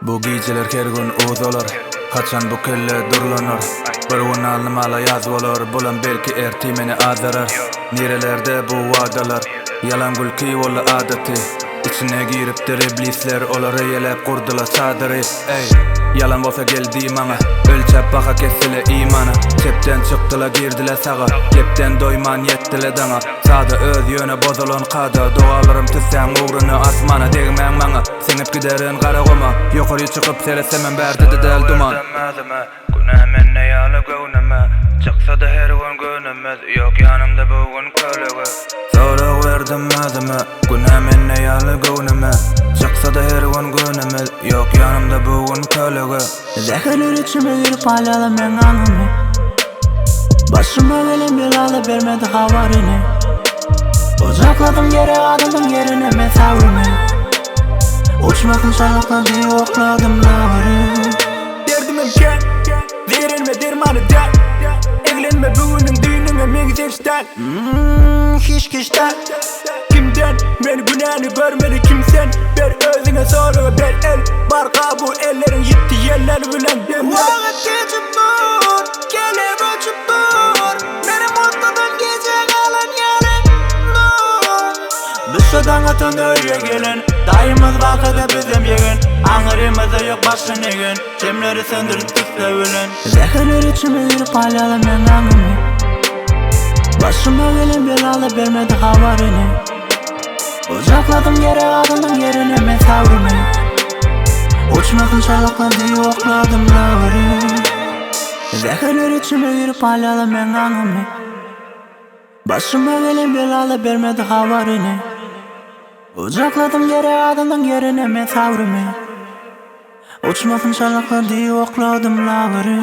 Bu geceler her gün uzalar. Kaçan bu kelle durlanır. Bir gün alnımala yazıp olur. Bulan belki erti meni azarar. Nerelerde bu vadalar? Yalan gülki ola adati. İçine giripdir iblisler. Oları yelep kurdular çadırı. Ey, yalan bolsa geldi mana. Ölçep baka kesile imana. Çepten çıktıla girdile sağa. Yepten doyman yettile dana. Sada öz yöne bozulan kada. Doğalırım tüssen uğrunu asmana. Degmen mana senip giderin kara goma. Yukarı çıkıp selesemen berdi de del duman. Günah menne yalı göwneme. Çıksa da her gün gönümez. Yok yanımda bugün kölüge. Soru verdim mademe. Günah menne yalı göwneme. Çıksa da her gün gönümez. Yok yanımda bugün kölüge. Zekilir içime girip hala men anımı. Başıma gelen belalı vermedi havarini. Ocakladım yere adımın yerine mesavrimi. Uçmakın çalıkla diye okladım davarı. Derdim emken, verilme dermanı der. Evlenme bugünün düğününe mengizerçten. Hiç kişten. Kimden? Beni günahını görmedi kimsen. Ver özüne soru ver el. Barka bu ellerin gitti yerler bilen demler. Vakit geçip dur, gelip uçup dur. Benim ortadan gece kalan yarın dur. Biz sodan atın öyle gelin. Dayımız vakıda bizim yegin. Ağırımızda yok başın egin. Cemleri söndürüp tüsle ölün. Zekilir içime girip hala men anımı. Başıma gelen belalı vermedi havarini. Ocakladım yere adımın yerine mesavrimi. Uçmakın çalıkla diye okladım davarı. Zekilir içime girip hala men anımı. Başıma gelen belalı vermedi havarini. Ocakladım yere adımın yerine mesavrimi. Uçmakın çalıkla diye okladım davarı.